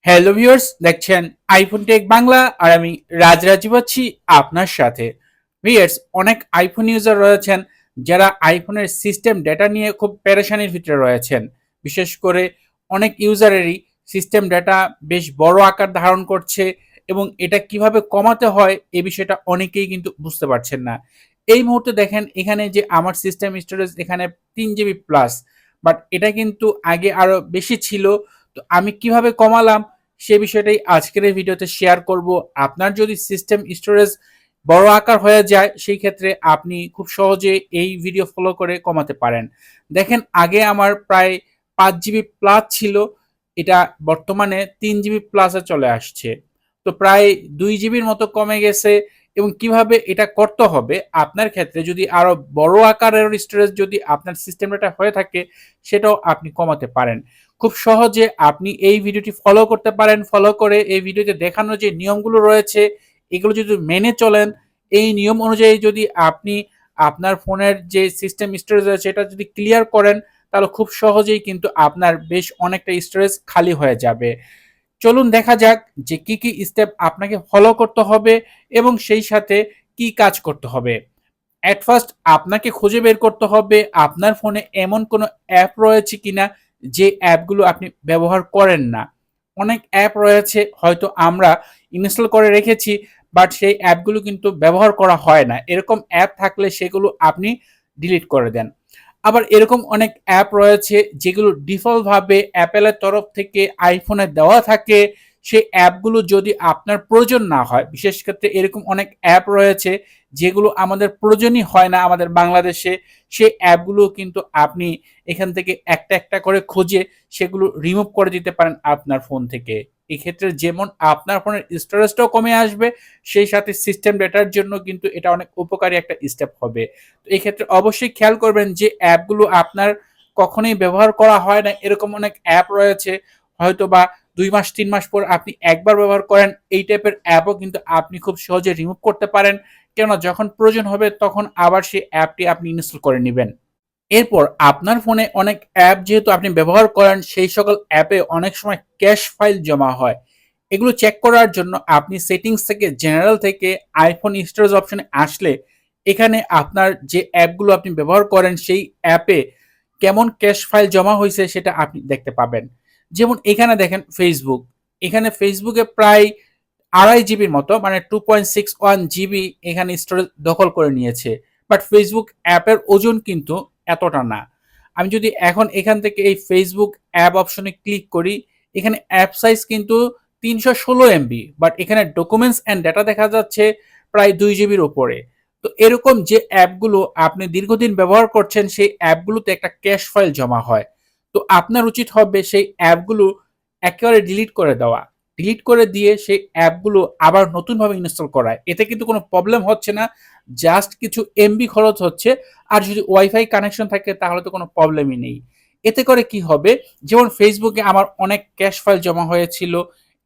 Hello viewers, দেখছেন iPhone take Bangla আর আমি রাজরাজীব আছি আপনার সাথে। ভিউয়ার্স, অনেক আইফোন ইউজার রয়েছেন যারা আইফোনের সিস্টেম ডেটা নিয়ে খুব পেরেশানির ভিতরে রয়েছেন। বিশেষ করে অনেক ইউজারেরই সিস্টেম ডেটা বেশ বড় আকার ধারণ করছে এবং এটা কিভাবে কমাতে হয় এই বিষয়টা অনেকেই কিন্তু বুঝতে পারছেন না। এই মুহূর্তে দেখেন এখানে যে আমার সিস্টেম স্টোরেজ এখানে 3 জিবি প্লাস, বাট এটা কিন্তু আগে আরো বেশি ছিল। তো আমি কিভাবে কমালাম সে বিষয়টাই আজকের এই ভিডিওতে শেয়ার করব। আপনার যদি সিস্টেম স্টোরেজ বড় আকার হয়ে যায় সেই ক্ষেত্রে আপনি খুব সহজে এই ভিডিও ফলো করে কমাতে পারেন। দেখেন আগে আমার প্রায় 5 জিবি প্লাস ছিল, এটা বর্তমানে 3 জিবি প্লাসে চলে আসছে। তো প্রায় 2 জিবির মতো কমে গেছে। এবং কিভাবে এটা করতে হবে আপনার ক্ষেত্রে যদি আরো বড় আকারের স্টোরেজ যদি আপনার সিস্টেমটা হয়ে থাকে সেটাও আপনি কমাতে পারেন খুব সহজে। আপনি এই ভিডিওটি ফলো করতে পারেন। ফলো করে এই ভিডিওতে দেখানো যে নিয়মগুলো রয়েছে এগুলো যদি মেনে চলেন, এই নিয়ম অনুযায়ী যদি আপনি আপনার ফোনের যে সিস্টেম স্টোরেজ রয়েছে এটা যদি ক্লিয়ার করেন তাহলে খুব সহজেই কিন্তু আপনার বেশ অনেকটা স্টোরেজ খালি হয়ে যাবে। চলুন দেখা যাক যে কি কি স্টেপ আপনাকে ফলো করতে হবে এবং সেই সাথে কি কাজ করতে হবে। এট ফার্স্ট আপনাকে খুঁজে বের করতে হবে আপনার ফোনে এমন কোনো অ্যাপ রয়েছে কিনা যে অ্যাপগুলো আপনি ব্যবহার করেন না। অনেক অ্যাপ রয়েছে হয়তো আমরা ইনস্টল করে রেখেছি, বাট সেই অ্যাপগুলো কিন্তু ব্যবহার করা হয় না। এরকম অ্যাপ থাকলে সেগুলো আপনি ডিলিট করে দেন। আবার এরকম অনেক অ্যাপ রয়েছে যেগুলো ডিফল্ট ভাবে অ্যাপেলের তরফ থেকে আইফোনে দেওয়া থাকে। সেই অ্যাপগুলো যদি আপনার প্রয়োজন না হয়, বিশেষ ক্ষেত্রে এরকম অনেক অ্যাপ রয়েছে যেগুলো আমাদের প্রয়োজনই হয় না আমাদের বাংলাদেশে, সেই অ্যাপগুলো কিন্তু আপনি এখান থেকে একটা একটা করে খুঁজে সেগুলো রিমুভ করে দিতে পারেন আপনার ফোন থেকে। এক্ষেত্রে যেমন আপনার ফোনের স্টোরেজটাও কমে আসবে, সেই সাথে সিস্টেম ডেটার জন্য কিন্তু এটা অনেক উপকারী একটা স্টেপ হবে। তো এই ক্ষেত্রে অবশ্যই খেয়াল করবেন যে অ্যাপগুলো আপনার কখনোই ব্যবহার করা হয় না এরকম অনেক অ্যাপ রয়েছে, হয়তো বা 2 মাস 3 মাস পর আপনি একবার ব্যবহার করেন এই টাইপের অ্যাপও কিন্তু আপনি খুব সহজে রিমুভ করতে পারেন। কেননা যখন প্রয়োজন হবে তখন আবার সেই অ্যাপটি আপনি ইনস্টল করে নেবেন। এরপর আপনার ফোনে অনেক অ্যাপ যেহেতু আপনি ব্যবহার করেন সেই সকল অ্যাপে অনেক সময় ক্যাশ ফাইল জমা হয়। এগুলো চেক করার জন্য আপনি সেটিংস থেকে জেনারেল থেকে আইফোন স্টোরেজ অপশনে আসলে এখানে আপনার যে অ্যাপগুলো আপনি ব্যবহার করেন সেই অ্যাপে কেমন ক্যাশ ফাইল জমা হয়েছে সেটা আপনি দেখতে পাবেন। যেমন এখানে দেখেন ফেসবুক, এখানে ফেসবুকে প্রায় 2.5 জিবির মতো মানে 2.61 জিবি এখানে স্টোরেজ দখল করে নিয়েছে। বাট ফেসবুক অ্যাপের ওজন কিন্তু এতটা না। আমি যদি এখন এখান থেকে এই ফেসবুক অ্যাপ অপশনে ক্লিক করি, এখানে অ্যাপ সাইজ কিন্তু 316 MB, বাট এখানে ডকুমেন্টস অ্যান্ড ডেটা দেখা যাচ্ছে প্রায় 2 জিবির ওপরে। তো এরকম যে অ্যাপগুলো আপনি দীর্ঘদিন ব্যবহার করছেন সেই অ্যাপগুলোতে একটা ক্যাশ ফাইল জমা হয়। তো আপনার উচিত হবে সেই অ্যাপগুলো একেবারে ডিলিট করে দেওয়া। ডিলিট করে দিয়ে সেই অ্যাপগুলো আবার নতুনভাবে ইনস্টল করা। এতে কিন্তু কোনো প্রবলেম হচ্ছে না, জাস্ট কিছু এমবি খরচ হচ্ছে। আর যদি ওয়াইফাই কানেকশন থাকে তাহলে তো কোনো প্রবলেমই নেই। এতে করে কি হবে, যেমন ফেসবুকে আমার অনেক ক্যাশ ফাইল জমা হয়েছিল,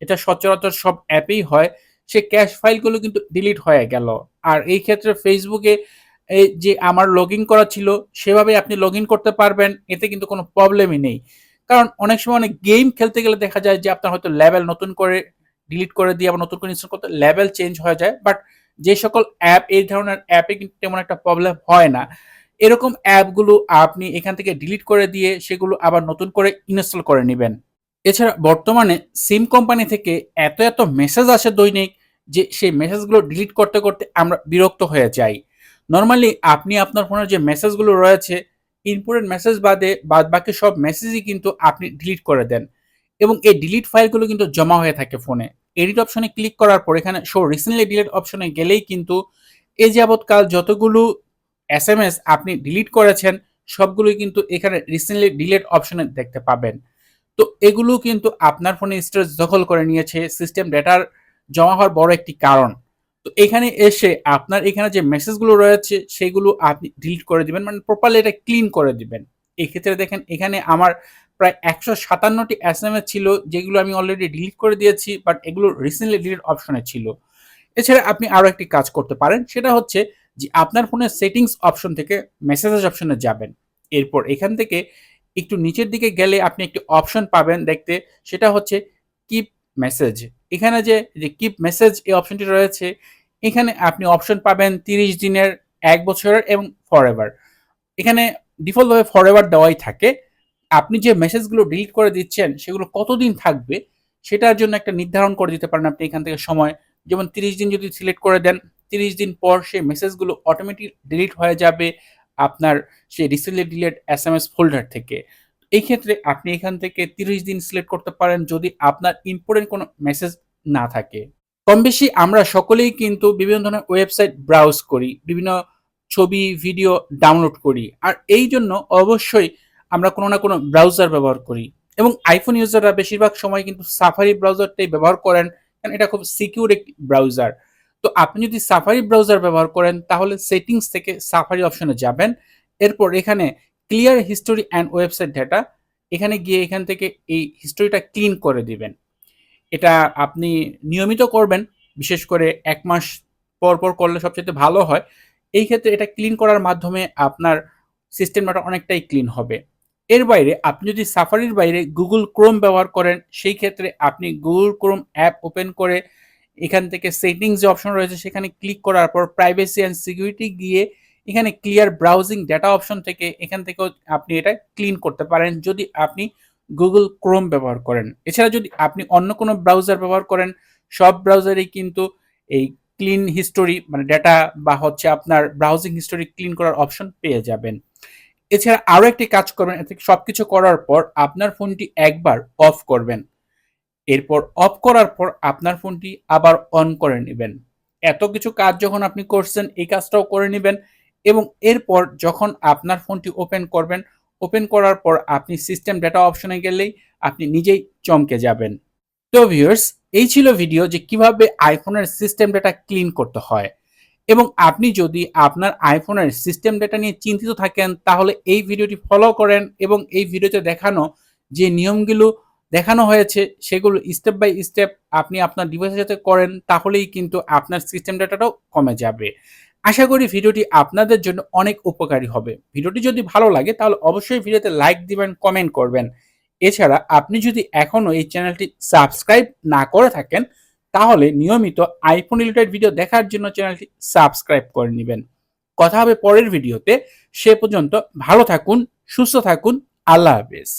এটা সচরাচর সব অ্যাপেই হয়, সেই ক্যাশ ফাইলগুলো কিন্তু ডিলিট হয়ে গেল। আর এই ক্ষেত্রে ফেসবুকে এই যে আমার লগ ইন করা ছিল সেভাবে আপনি লগ ইন করতে পারবেন, এতে কিন্তু কোনো প্রবলেমই নেই। কারণ অনেক সময় অনেক গেম খেলতে গেলে দেখা যায় যে আপনার হয়তো লেভেল নতুন করে ডিলিট করে দিয়ে আবার নতুন করে ইনস্টল করতে লেভেল চেঞ্জ হয়ে যায়। বাট যে সকল অ্যাপ এই ধরনের অ্যাপে কিন্তু তেমন একটা প্রবলেম হয় না। এরকম অ্যাপগুলো আপনি এখান থেকে ডিলিট করে দিয়ে সেগুলো আবার নতুন করে ইনস্টল করে নেবেন। এছাড়া বর্তমানে সিম কোম্পানি থেকে এত এত মেসেজ আসে দৈনিক যে সেই মেসেজগুলো ডিলিট করতে করতে আমরা বিরক্ত হয়ে যাই। নর্মালি আপনি আপনার ফোনের যে মেসেজগুলো রয়েছে ইম্পর্টেন্ট মেসেজ বাদে বাদ বাকি সব মেসেজই কিন্তু আপনি ডিলিট করে দেন এবং এই ডিলিট ফাইলগুলো কিন্তু জমা হয়ে থাকে ফোনে। এডিট অপশনে ক্লিক করার পর এখানে শো রিসেন্টলি ডিলিট অপশনে গেলেই কিন্তু এই যাবৎকাল যতগুলো এসএমএস আপনি ডিলিট করেছেন সবগুলোই কিন্তু এখানে রিসেন্টলি ডিলিট অপশনে দেখতে পাবেন। তো এগুলো কিন্তু আপনার ফোনে স্টোরেজ দখল করে নিয়েছে, সিস্টেম ডেটার জমা হওয়ার বড় একটি কারণ। তো এখানে এসে আপনার এখানে যে মেসেজগুলো রয়েছে সেগুলো আপনি ডিলিট করে দিবেন, মানে প্রপারলি এটা ক্লিন করে দিবেন। এই ক্ষেত্রে দেখেন এখানে আমার প্রায় 157টি এসএমএস ছিল যেগুলো আমি অলরেডি ডিলিট করে দিয়েছি, বাট এগুলো রিসেন্টলি ডিলিট অপশনে ছিল। এছাড়া আপনি আরো একটি কাজ করতে পারেন, সেটা হচ্ছে যে আপনার ফোনের সেটিংস অপশন থেকে মেসেজেস অপশনে যাবেন। এরপর এখান থেকে একটু নিচের দিকে গেলে আপনি একটি অপশন পাবেন দেখতে, সেটা হচ্ছে কিপ মেসেজ, এখানে যে কিপ মেসেজ এই অপশনটি রয়েছে, এখানে আপনি অপশন পাবেন 30 দিনের, 1 বছরের এবং ফরএভার। এখানে ডিফল্টভাবে ফরএভার দেওয়াই থাকে। আপনি যে মেসেজগুলো ডিলিট করে দিচ্ছেন সেগুলো কতদিন থাকবে সেটার জন্য একটা নির্ধারণ করে দিতে পারেন আপনি এখান থেকে সময়। যেমন 30 দিন যদি সিলেক্ট করে দেন, 30 দিন পর সেই মেসেজগুলো অটোমেটিক ডিলিট হয়ে যাবে আপনার সেই রিসেন্টলি ডিলিট এসএমএস ফোল্ডার থেকে। এই ক্ষেত্রে আপনি এখান থেকে 30 দিন সিলেক্ট করতে পারেন যদি আপনার ইম্পর্টেন্ট কোনো মেসেজ না থাকে। কম বেশি আমরা সকলেই কিন্তু বিভিন্ন ধরনের ওয়েবসাইট ব্রাউজ করি, বিভিন্ন ছবি, ভিডিও ডাউনলোড করি। আর এই জন্য অবশ্যই আমরা কোনো না কোনো ব্রাউজার ব্যবহার করি এবং আইফোন ইউজাররা বেশিরভাগ সময় কিন্তু সাফারি ব্রাউজারটাই ব্যবহার করেন, কারণ এটা খুব সিকিউর একটি ব্রাউজার। তো আপনি যদি সাফারি ব্রাউজার ব্যবহার করেন তাহলে সেটিংস থেকে সাফারি অপশনে যাবেন। এরপর এখানে clear history and website data, এখানে গিয়ে এখান থেকে এই হিস্টোরিটা ক্লিন করে দিবেন। এটা আপনি নিয়মিত করবেন, বিশেষ করে ১ মাস পর, পর করলে সবচাইতে ভালো হয়। এই ক্ষেত্রে এটা ক্লিন করার মাধ্যমে আপনার সিস্টেমটা অনেকটাই ক্লিন হবে। এর বাইরে আপনি যদি সাফারির বাইরে Google Chrome ব্যবহার করেন, সেই ক্ষেত্রে আপনি Google Chrome অ্যাপ ওপেন করে এখান থেকে সেটিংস যে অপশন রয়েছে সেখানে ক্লিক করার পর প্রাইভেসি অ্যান্ড সিকিউরিটি গিয়ে এখানে ক্লিয়ার ব্রাউজিং ডেটা অপশন থেকে এখান থেকেও আপনি এটা ক্লিন করতে পারেন যদি আপনি Google Chrome ব্যবহার করেন। এছাড়া যদি আপনি অন্য কোনো ব্রাউজার ব্যবহার করেন, সব ব্রাউজারেই কিন্তু এই ক্লিন হিস্টোরি মানে ডেটা বা হচ্ছে আপনার ব্রাউজিং হিস্টোরি ক্লিন করার অপশন পেয়ে যাবেন। এছাড়া আরো একটি কাজ করবেন, এতে সবকিছু করার পর আপনার ফোনটি একবার অফ করবেন। এরপর অফ করার পর আপনার ফোনটি আবার অন করে নেবেন। এত কিছু কাজ যখন আপনি করছেন এই কাজটাও করে নেবেন এবং এরপর যখন আপনার ফোনটি ওপেন করবেন, ওপেন করার পর আপনি সিস্টেম ডেটা অপশনে গেলেই আপনি নিজেই চমকে যাবেন। তো ভিউয়ার্স, এই ছিল ভিডিও যে কিভাবে আইফোনের সিস্টেম ডেটা ক্লিন করতে হয়। এবং আপনি যদি আপনার আইফোনের সিস্টেম ডেটা নিয়ে চিন্তিত থাকেন তাহলে এই ভিডিওটি ফলো করেন এবং এই ভিডিওতে দেখানো যে নিয়মগুলো দেখানো হয়েছে সেগুলো স্টেপ বাই স্টেপ আপনি আপনার ডিভাইসের সাথে করেন, তাহলেই কিন্তু আপনার সিস্টেম ডেটাটাও কমে যাবে। আশা করি ভিডিওটি আপনাদের জন্য অনেক উপকারী হবে। ভিডিওটি যদি ভালো লাগে তাহলে অবশ্যই ভিডিওতে লাইক দিবেন, কমেন্ট করবেন। এছাড়া আপনি যদি এখনো এই চ্যানেলটি সাবস্ক্রাইব না করে থাকেন তাহলে নিয়মিত আইফোন রিলেটেড ভিডিও দেখার জন্য চ্যানেলটি সাবস্ক্রাইব করে নেবেন। কথা হবে পরের ভিডিওতে। সে পর্যন্ত ভালো থাকুন, সুস্থ থাকুন। আল্লাহ হাফেজ।